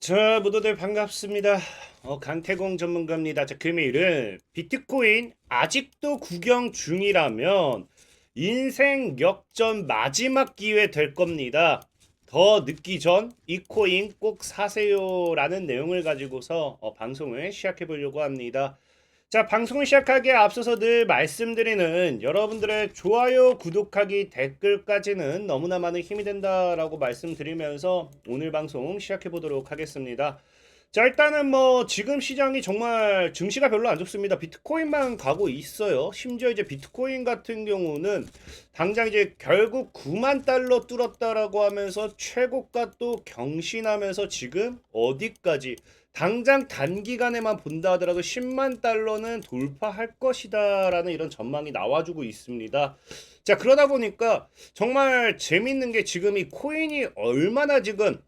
자, 모두들 반갑습니다. 강태공 전문가입니다. 자, 금일은 비트코인 아직도 구경 중이라면 인생 역전 마지막 기회 될 겁니다. 더 늦기 전 이 코인 꼭 사세요라는 내용을 가지고서 방송을 시작해 보려고 합니다. 자, 방송을 시작하기에 앞서서 늘 말씀드리는 여러분들의 좋아요, 구독하기, 댓글까지는 너무나 많은 힘이 된다라고 말씀드리면서 오늘 방송 시작해 보도록 하겠습니다. 자, 일단은 뭐 지금 시장이 정말 증시가 별로 안 좋습니다. 비트코인만 가고 있어요. 심지어 이제 비트코인 같은 경우는 당장 이제 결국 9만 달러 뚫었다라고 하면서 최고가 또 경신하면서 지금 어디까지 당장 단기간에만 본다 하더라도 10만 달러는 돌파할 것이다라는 이런 전망이 나와주고 있습니다. 자, 그러다 보니까 정말 재밌는 게 지금 이 코인이 얼마나 지금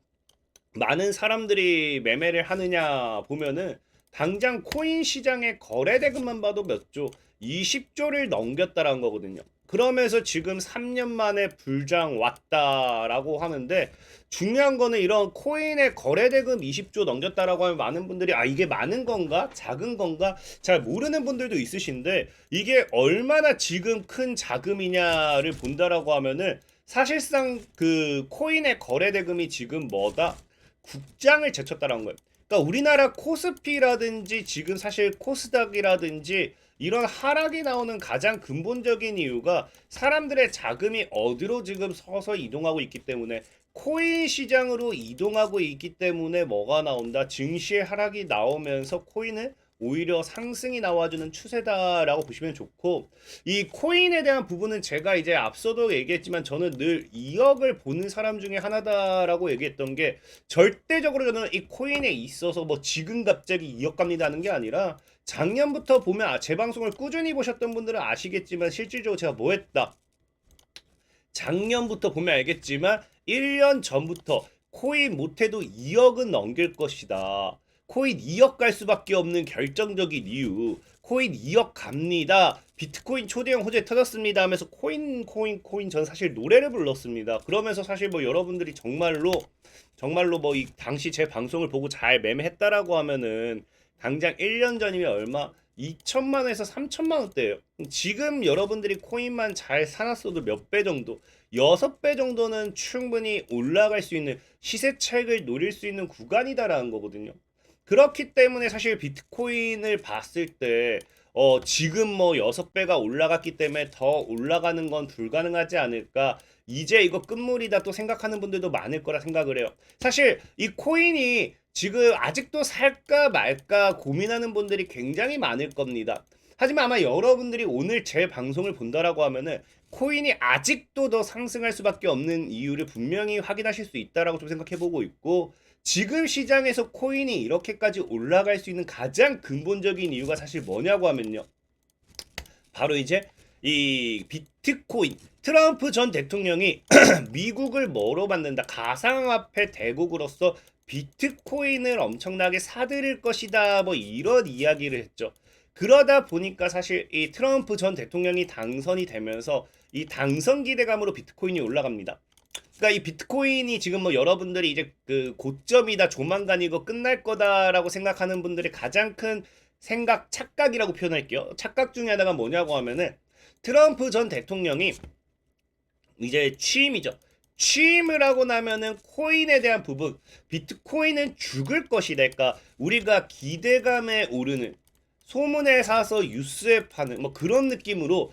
많은 사람들이 매매를 하느냐 보면은 당장 코인 시장의 거래 대금만 봐도 몇 조, 20조를 넘겼다라는 거거든요. 그러면서 지금 3년 만에 불장 왔다라고 하는데 중요한 거는 이런 코인의 거래 대금 20조 넘겼다라고 하면 많은 분들이 이게 많은 건가? 작은 건가? 잘 모르는 분들도 있으신데 이게 얼마나 지금 큰 자금이냐를 본다라고 하면은 사실상 그 코인의 거래 대금이 지금 뭐다? 국장을 제쳤다는 거예요. 그러니까 우리나라 코스피라든지 지금 사실 코스닥이라든지 이런 하락이 나오는 가장 근본적인 이유가 사람들의 자금이 어디로 지금 서서 이동하고 있기 때문에 코인 시장으로 이동하고 있기 때문에 뭐가 나온다? 증시의 하락이 나오면서 코인은 오히려 상승이 나와주는 추세다라고 보시면 좋고 이 코인에 대한 부분은 제가 이제 앞서도 얘기했지만 저는 늘 2억을 보는 사람 중에 하나다라고 얘기했던 게 절대적으로 저는 이 코인에 있어서 뭐 지금 갑자기 2억 갑니다는 게 아니라 작년부터 보면 제 방송을 꾸준히 보셨던 분들은 아시겠지만 실질적으로 제가 뭐 했다. 작년부터 보면 알겠지만 1년 전부터 코인 못해도 2억은 넘길 것이다. 코인 2억 갈 수밖에 없는 결정적인 이유. 코인 2억 갑니다. 비트코인 초대형 호재 터졌습니다 하면서 코인 전 사실 노래를 불렀습니다. 그러면서 사실 뭐 여러분들이 정말로 뭐 이 당시 제 방송을 보고 잘 매매했다라고 하면은 당장 1년 전이면 얼마? 2천만 원에서 3천만 원대예요. 지금 여러분들이 코인만 잘 사놨어도 몇 배 정도, 6배 정도는 충분히 올라갈 수 있는 시세책을 노릴 수 있는 구간이다라는 거거든요. 그렇기 때문에 사실 비트코인을 봤을 때 지금 뭐 6배가 올라갔기 때문에 더 올라가는 건 불가능하지 않을까. 이제 이거 끝물이다 또 생각하는 분들도 많을 거라 생각을 해요. 사실 이 코인이 지금 아직도 살까 말까 고민하는 분들이 굉장히 많을 겁니다. 하지만 아마 여러분들이 오늘 제 방송을 본다라고 하면은 코인이 아직도 더 상승할 수밖에 없는 이유를 분명히 확인하실 수 있다라고 좀 생각해 보고 있고 지금 시장에서 코인이 이렇게까지 올라갈 수 있는 가장 근본적인 이유가 사실 뭐냐고 하면요. 바로 이제 이 비트코인 트럼프 전 대통령이 미국을 뭐로 만든다 가상화폐 대국으로서 비트코인을 엄청나게 사들일 것이다 뭐 이런 이야기를 했죠. 그러다 보니까 사실 이 트럼프 전 대통령이 당선이 되면서 이 당선 기대감으로 비트코인이 올라갑니다. 그러니까 이 비트코인이 지금 뭐 여러분들이 이제 그 고점이다 조만간 이거 끝날 거다라고 생각하는 분들의 가장 큰 생각 착각이라고 표현할게요. 착각 중에 하나가 뭐냐고 하면은 트럼프 전 대통령이 이제 취임이죠. 취임을 하고 나면은 코인에 대한 부분 비트코인은 죽을 것이다. 그러니까 우리가 기대감에 오르는 소문에 사서 뉴스에 파는 뭐 그런 느낌으로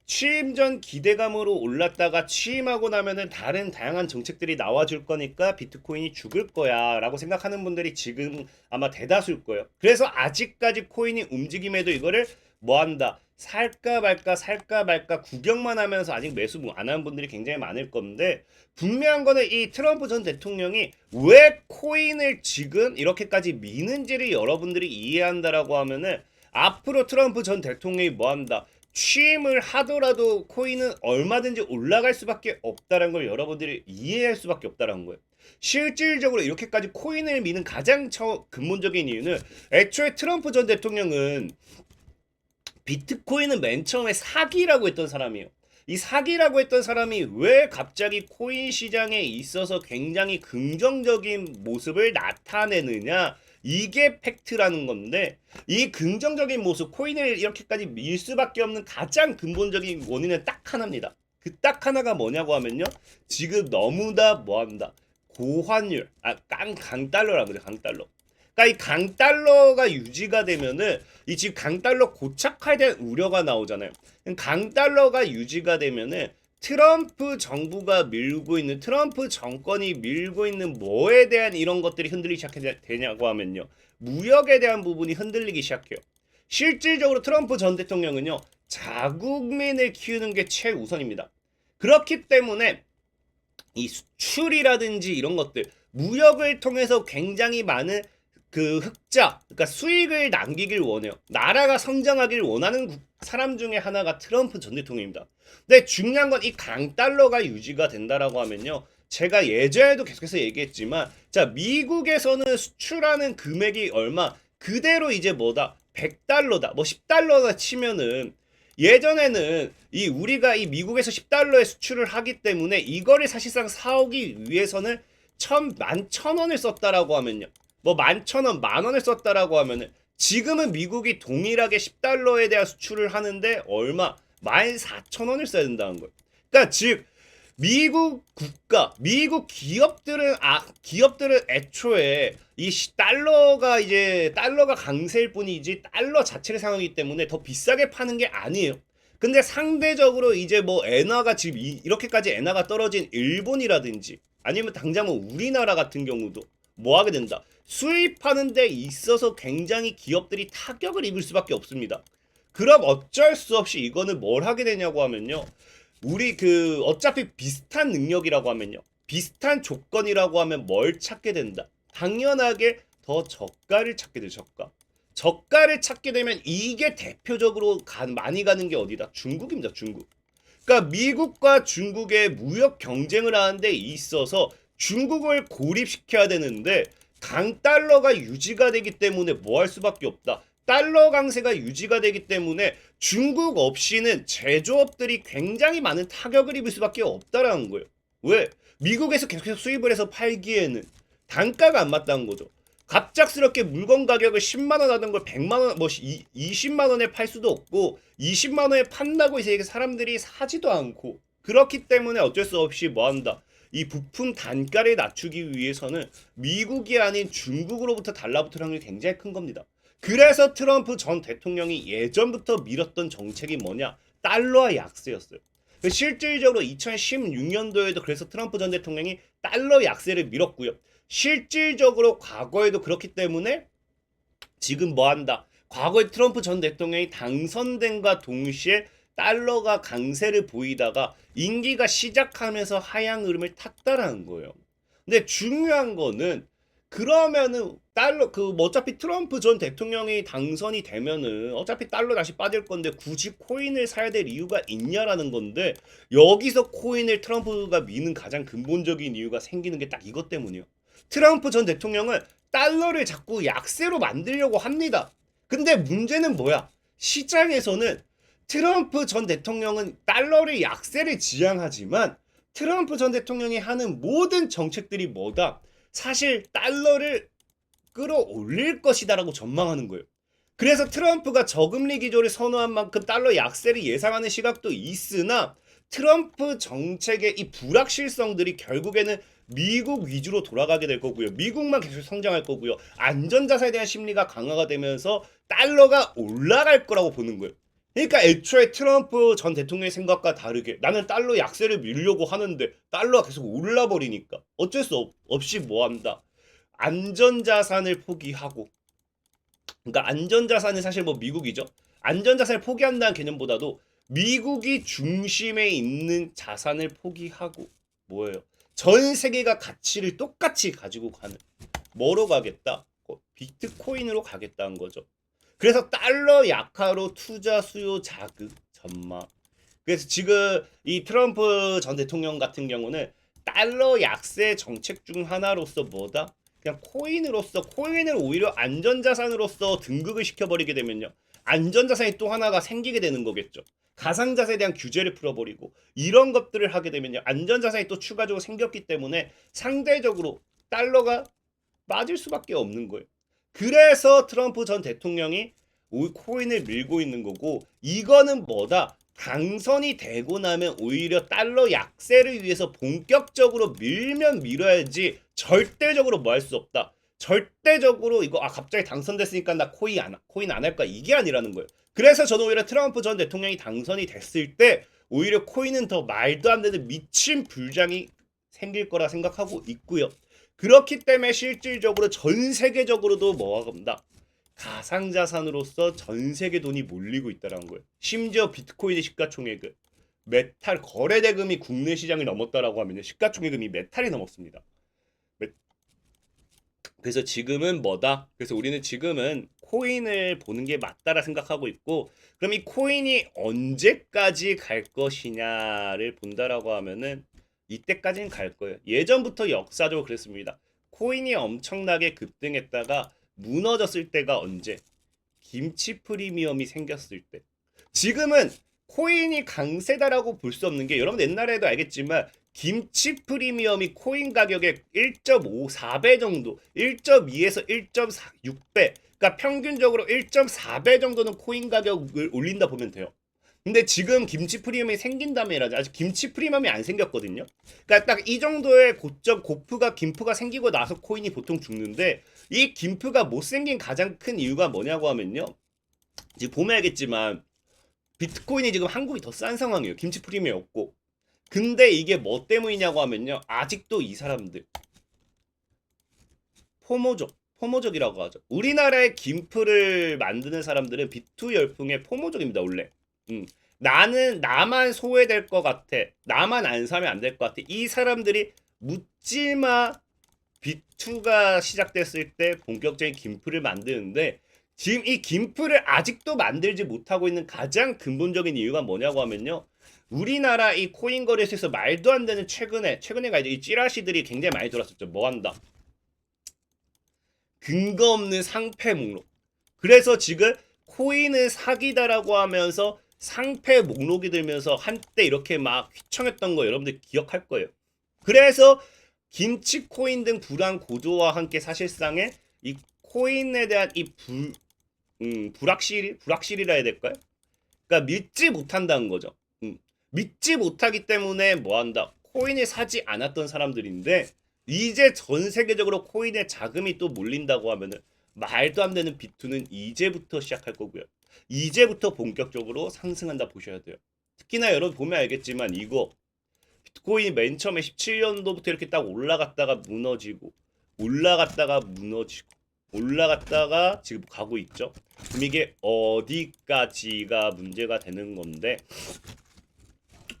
취임 전 기대감으로 올랐다가 취임하고 나면은 다른 다양한 정책들이 나와줄 거니까 비트코인이 죽을 거야 라고 생각하는 분들이 지금 아마 대다수일 거예요. 그래서 아직까지 코인이 움직임에도 이거를 뭐 한다. 살까 말까 구경만 하면서 아직 매수 안 하는 분들이 굉장히 많을 건데 분명한 거는 이 트럼프 전 대통령이 왜 코인을 지금 이렇게까지 미는지를 여러분들이 이해한다라고 하면은 앞으로 트럼프 전 대통령이 뭐 한다. 취임을 하더라도 코인은 얼마든지 올라갈 수밖에 없다는 걸 여러분들이 이해할 수밖에 없다는 거예요. 실질적으로 이렇게까지 코인을 미는 가장 근본적인 이유는 애초에 트럼프 전 대통령은 비트코인은 맨 처음에 사기라고 했던 사람이에요. 이 사기라고 했던 사람이 왜 갑자기 코인 시장에 있어서 굉장히 긍정적인 모습을 나타내느냐? 이게 팩트라는 건데 이 긍정적인 모습, 코인을 이렇게까지 밀 수밖에 없는 가장 근본적인 원인은 딱 하나입니다. 그 딱 하나가 뭐냐고 하면요. 지금 너무나 뭐한다. 고환율, 강달러라 그래, 강달러. 그러니까 이 강달러가 유지가 되면은 이 지금 강달러 고착화에 대한 우려가 나오잖아요. 강달러가 유지가 되면은 트럼프 정부가 밀고 있는, 트럼프 정권이 밀고 있는 뭐에 대한 이런 것들이 흔들리기 시작되냐고 하면요. 무역에 대한 부분이 흔들리기 시작해요. 실질적으로 트럼프 전 대통령은요. 자국민을 키우는 게 최우선입니다. 그렇기 때문에 이 수출이라든지 이런 것들, 무역을 통해서 굉장히 많은 그 흑자, 그러니까 수익을 남기길 원해요. 나라가 성장하길 원하는 사람 중에 하나가 트럼프 전 대통령입니다. 근데 중요한 건 이 강달러가 유지가 된다라고 하면요. 제가 예전에도 계속해서 얘기했지만, 자, 미국에서는 수출하는 금액이 얼마, 그대로 이제 뭐다, 100달러다, 뭐 10달러다 치면은, 예전에는 이 우리가 이 미국에서 10달러에 수출을 하기 때문에 이거를 사실상 사오기 위해서는 11,000원을 썼다라고 하면요. 뭐 11,000원, 만원을 썼다라고 하면은 지금은 미국이 동일하게 10달러에 대한 수출을 하는데 얼마? 14,000원을 써야 된다는 거예요. 그러니까 즉 미국 국가, 미국 기업들은 애초에 이 달러가 강세일 뿐이지 달러 자체를 사용하기 때문에 더 비싸게 파는 게 아니에요. 근데 상대적으로 이제 뭐 엔화가 지금 이렇게까지 엔화가 떨어진 일본이라든지 아니면 당장 뭐 우리나라 같은 경우도 뭐 하게 된다. 수입하는 데 있어서 굉장히 기업들이 타격을 입을 수밖에 없습니다. 그럼 어쩔 수 없이 이거는 뭘 하게 되냐고 하면요. 우리 그 어차피 비슷한 능력이라고 하면요. 비슷한 조건이라고 하면 뭘 찾게 된다. 당연하게 더 저가를 찾게 돼, 저가. 저가를 찾게 되면 이게 대표적으로 많이 가는 게 어디다? 중국입니다, 중국. 그러니까 미국과 중국의 무역 경쟁을 하는 데 있어서 중국을 고립시켜야 되는데 강달러가 유지가 되기 때문에 뭐 할 수밖에 없다. 달러 강세가 유지가 되기 때문에 중국 없이는 제조업들이 굉장히 많은 타격을 입을 수밖에 없다라는 거예요. 왜? 미국에서 계속해서 수입을 해서 팔기에는 단가가 안 맞다는 거죠. 갑작스럽게 물건 가격을 10만 원 하던 걸 100만 원, 뭐 20만 원에 팔 수도 없고 20만 원에 판다고 이제 사람들이 사지도 않고 그렇기 때문에 어쩔 수 없이 뭐 한다. 이 부품 단가를 낮추기 위해서는 미국이 아닌 중국으로부터 달라붙을 확률이 굉장히 큰 겁니다. 그래서 트럼프 전 대통령이 예전부터 밀었던 정책이 뭐냐? 달러와 약세였어요. 실질적으로 2016년도에도 그래서 트럼프 전 대통령이 달러 약세를 밀었고요. 실질적으로 과거에도 그렇기 때문에 지금 뭐 한다? 과거에 트럼프 전 대통령이 당선된과 동시에 달러가 강세를 보이다가 임기가 시작하면서 하향 흐름을 탔다라는 거예요. 근데 중요한 거는 그러면은 달러 뭐 어차피 트럼프 전 대통령이 당선이 되면은 어차피 달러 다시 빠질 건데 굳이 코인을 사야 될 이유가 있냐라는 건데 여기서 코인을 트럼프가 미는 가장 근본적인 이유가 생기는 게 딱 이것 때문이에요. 트럼프 전 대통령은 달러를 자꾸 약세로 만들려고 합니다. 근데 문제는 뭐야? 시장에서는 트럼프 전 대통령은 달러를 약세를 지향하지만 트럼프 전 대통령이 하는 모든 정책들이 뭐다? 사실 달러를 끌어올릴 것이다라고 전망하는 거예요. 그래서 트럼프가 저금리 기조를 선호한 만큼 달러 약세를 예상하는 시각도 있으나 트럼프 정책의 이 불확실성들이 결국에는 미국 위주로 돌아가게 될 거고요. 미국만 계속 성장할 거고요. 안전자산에 대한 심리가 강화가 되면서 달러가 올라갈 거라고 보는 거예요. 그러니까 애초에 트럼프 전 대통령의 생각과 다르게 나는 달러 약세를 밀려고 하는데 달러가 계속 올라버리니까 어쩔 수 없이 뭐 한다. 안전자산을 포기하고 그러니까 안전자산은 사실 뭐 미국이죠. 안전자산을 포기한다는 개념보다도 미국이 중심에 있는 자산을 포기하고 뭐예요? 전 세계가 가치를 똑같이 가지고 가는 뭐로 가겠다? 비트코인으로 가겠다는 거죠. 그래서 달러 약화로 투자 수요 자극 전망. 그래서 지금 이 트럼프 전 대통령 같은 경우는 달러 약세 정책 중 하나로서 뭐다? 그냥 코인을 오히려 안전자산으로서 등극을 시켜버리게 되면요. 안전자산이 또 하나가 생기게 되는 거겠죠. 가상자산에 대한 규제를 풀어버리고 이런 것들을 하게 되면요. 안전자산이 또 추가적으로 생겼기 때문에 상대적으로 달러가 빠질 수밖에 없는 거예요. 그래서 트럼프 전 대통령이 코인을 밀고 있는 거고 이거는 뭐다? 당선이 되고 나면 오히려 달러 약세를 위해서 본격적으로 밀면 밀어야지 절대적으로 뭐 할 수 없다. 절대적으로 이거 갑자기 당선됐으니까 나 코인 안 할까 이게 아니라는 거예요. 그래서 저는 오히려 트럼프 전 대통령이 당선이 됐을 때 오히려 코인은 더 말도 안 되는 미친 불장이 생길 거라 생각하고 있고요. 그렇기 때문에 실질적으로 전 세계적으로도 뭐가 겁니다. 가상자산으로서 전 세계 돈이 몰리고 있다는 거예요. 심지어 비트코인의 시가총액은 메탈 거래 대금이 국내 시장을 넘었다라고 하면요. 시가총액이 메탈이 넘었습니다. 그래서 지금은 뭐다? 그래서 우리는 지금은 코인을 보는 게 맞다라 생각하고 있고 그럼 이 코인이 언제까지 갈 것이냐를 본다라고 하면은 이때까지는 갈 거예요. 예전부터 역사적으로 그랬습니다. 코인이 엄청나게 급등했다가 무너졌을 때가 언제? 김치 프리미엄이 생겼을 때. 지금은 코인이 강세다라고 볼 수 없는 게 여러분 옛날에도 알겠지만 김치 프리미엄이 코인 가격의 1.54배 정도, 1.2에서 1.6배, 그러니까 평균적으로 1.4배 정도는 코인 가격을 올린다 보면 돼요. 근데 지금 김치 프리미엄이 생긴다면이라지 아직 김치 프리미엄이 안 생겼거든요. 그러니까 딱 이 정도의 고점 김프가 생기고 나서 코인이 보통 죽는데 이 김프가 못 생긴 가장 큰 이유가 뭐냐고 하면요. 지금 보면 알겠지만 비트코인이 지금 한국이 더 싼 상황이에요. 김치 프리미엄이 없고. 근데 이게 뭐 때문이냐고 하면요. 아직도 이 사람들 포모족이라고 하죠. 우리나라의 김프를 만드는 사람들은 비투 열풍의 포모족입니다. 원래. 나만 소외될 것 같아. 나만 안 사면 안 될 것 같아. 이 사람들이 묻지마 비투가 시작됐을 때 본격적인 김프를 만드는데 지금 이 김프를 아직도 만들지 못하고 있는 가장 근본적인 이유가 뭐냐고 하면요. 우리나라 이 코인 거래소에서 말도 안 되는 최근에가 이제 이 찌라시들이 굉장히 많이 돌았었죠. 뭐 한다. 근거 없는 상패 목록. 그래서 지금 코인을 사기다라고 하면서 상패 목록이 들면서 한때 이렇게 막 휘청했던 거 여러분들 기억할 거예요. 그래서 김치 코인 등 불안 고조와 함께 사실상의 이 코인에 대한 이 불확실이라 해야 될까요? 그러니까 믿지 못한다는 거죠. 믿지 못하기 때문에 뭐 한다? 코인을 사지 않았던 사람들인데 이제 전 세계적으로 코인에 자금이 또 몰린다고 하면은 말도 안 되는 비투는 이제부터 시작할 거고요. 이제부터 본격적으로 상승한다 보셔야 돼요. 특히나 여러분 보면 알겠지만 이거 비트코인이 맨 처음에 17년도부터 이렇게 딱 올라갔다가 무너지고 올라갔다가 지금 가고 있죠. 그럼 이게 어디까지가 문제가 되는 건데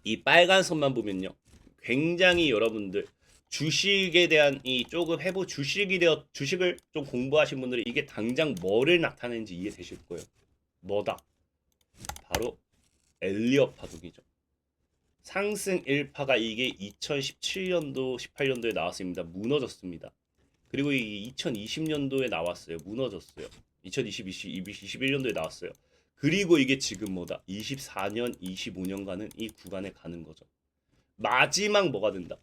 이 빨간 선만 보면요. 굉장히 여러분들 주식에 대한 이 조금 주식을 좀 공부하신 분들이 이게 당장 뭐를 나타내는지 이해되실 거예요. 뭐다? 바로 엘리엇 파동이죠. 상승 1파가 이게 2017년도, 18년도에 나왔습니다. 무너졌습니다. 그리고 이 2020년도에 나왔어요. 무너졌어요. 2021년도에 나왔어요. 그리고 이게 지금 뭐다? 24년, 25년간은 이 구간에 가는 거죠. 마지막 뭐가 된다?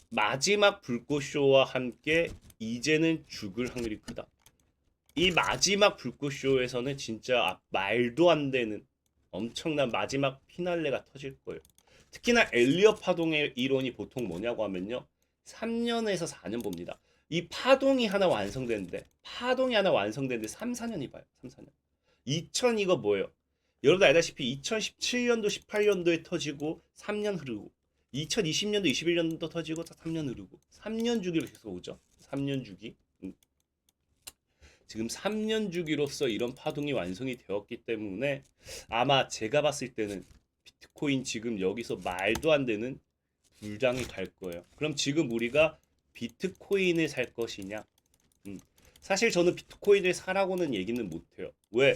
마지막 불꽃쇼와 함께 이제는 죽을 확률이 크다. 이 마지막 불꽃쇼에서는 진짜 말도 안 되는 엄청난 마지막 피날레가 터질 거예요. 특히나 엘리엇 파동의 이론이 보통 뭐냐고 하면요. 3년에서 4년 봅니다. 이 파동이 하나 완성되는데 3, 4년이 봐요. 3, 4년. 2000 이거 뭐예요? 여러분 알다시피 2017년도, 18년도에 터지고 3년 흐르고 2020년도, 21년도 터지고 3년 흐르고 3년 주기로 계속 오죠. 3년 주기. 지금 3년 주기로서 이런 파동이 완성이 되었기 때문에 아마 제가 봤을 때는 비트코인 지금 여기서 말도 안 되는 불장이 갈 거예요. 그럼 지금 우리가 비트코인을 살 것이냐? 사실 저는 비트코인을 사라고는 얘기는 못해요. 왜?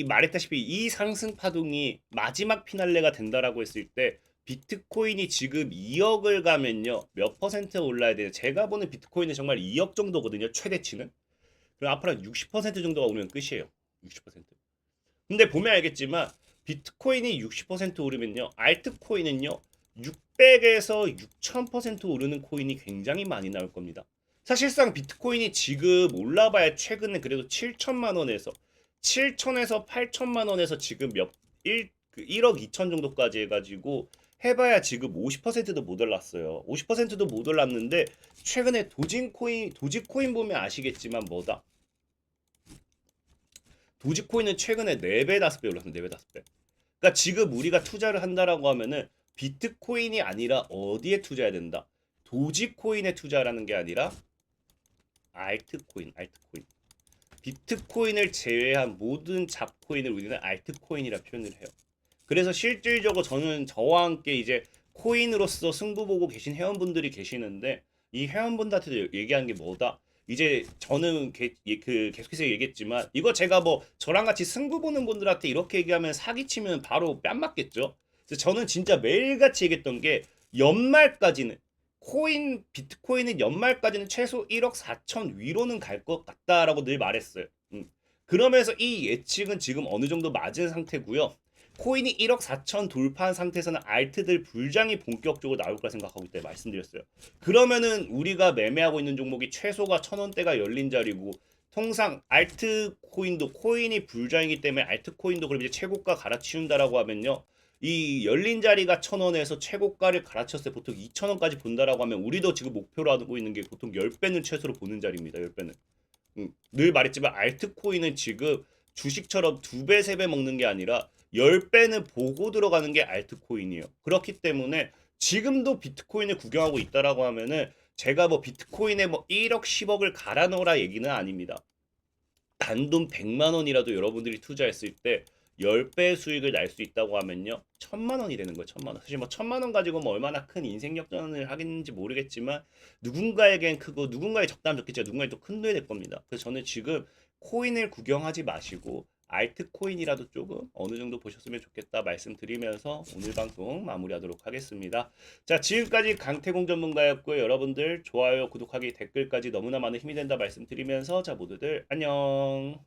말했다시피 이 상승 파동이 마지막 피날레가 된다라고 했을 때 비트코인이 지금 2억을 가면요. 몇 퍼센트 올라야 돼요? 제가 보는 비트코인은 정말 2억 정도거든요. 최대치는. 그럼 앞으로 60% 정도가 오면 끝이에요. 60%. 근데 보면 알겠지만 비트코인이 60% 오르면요. 알트코인은요. 600에서 6000% 오르는 코인이 굉장히 많이 나올 겁니다. 사실상 비트코인이 지금 올라봐야 최근에 그래도 7천만 원에서 7천에서 8천만 원에서 지금 1억 2천 정도까지 해가지고 해봐야 지금 50%도 못 올랐어요. 50%도 못 올랐는데 최근에 도지코인 보면 아시겠지만 뭐다? 도지코인은 최근에 4배, 5배 올랐습니다. 4배, 5배. 그러니까 지금 우리가 투자를 한다라고 하면은 비트코인이 아니라 어디에 투자해야 된다? 도지코인에 투자라는 게 아니라 알트코인. 비트코인을 제외한 모든 잡코인을 우리는 알트코인이라 표현을 해요. 그래서 실질적으로 저는 저와 함께 이제 코인으로서 승부 보고 계신 회원분들이 계시는데 이 회원분들한테 얘기한 게 뭐다? 이제 저는 계속해서 얘기했지만 이거 제가 뭐 저랑 같이 승부 보는 분들한테 이렇게 얘기하면 사기치면 바로 뺨 맞겠죠? 그래서 저는 진짜 매일같이 얘기했던 게 연말까지는 비트코인은 연말까지는 최소 1억 4천 위로는 갈 것 같다라고 늘 말했어요. 그러면서 이 예측은 지금 어느 정도 맞은 상태고요. 코인이 1억 4천 돌파한 상태에서는 알트들 불장이 본격적으로 나올 거라 생각하고 있다 말씀드렸어요. 그러면은 우리가 매매하고 있는 종목이 최소가 1,000원대가 열린 자리고 통상 알트 코인도 코인이 불장이기 때문에 알트 코인도 그럼 이제 최고가 갈아치운다라고 하면요. 이 열린 자리가 1,000원에서 최고가를 갈아쳤을 때 보통 2,000원까지 본다라고 하면 우리도 지금 목표로 하고 있는 게 보통 10배는 최소로 보는 자리입니다. 10배는. 늘 말했지만 알트코인은 지금 주식처럼 2배, 3배 먹는 게 아니라 10배는 보고 들어가는 게 알트코인이에요. 그렇기 때문에 지금도 비트코인을 구경하고 있다라고 하면은 제가 뭐 비트코인에 뭐 1억, 10억을 갈아 넣으라 얘기는 아닙니다. 단돈 100만 원이라도 여러분들이 투자했을 때 10배 수익을 날 수 있다고 하면요. 1,000만 원이 되는 거예요. 1,000만 원. 사실 뭐 1,000만 원 가지고 뭐 얼마나 큰 인생 역전을 하겠는지 모르겠지만 누군가에겐 크고 누군가에 적다면 적겠죠. 누군가에 또 큰 돈이 될 겁니다. 그래서 저는 지금 코인을 구경하지 마시고 알트코인이라도 조금 어느 정도 보셨으면 좋겠다 말씀드리면서 오늘 방송 마무리하도록 하겠습니다. 자, 지금까지 강태공 전문가였고요. 여러분들 좋아요, 구독하기, 댓글까지 너무나 많은 힘이 된다 말씀드리면서 자, 모두들 안녕.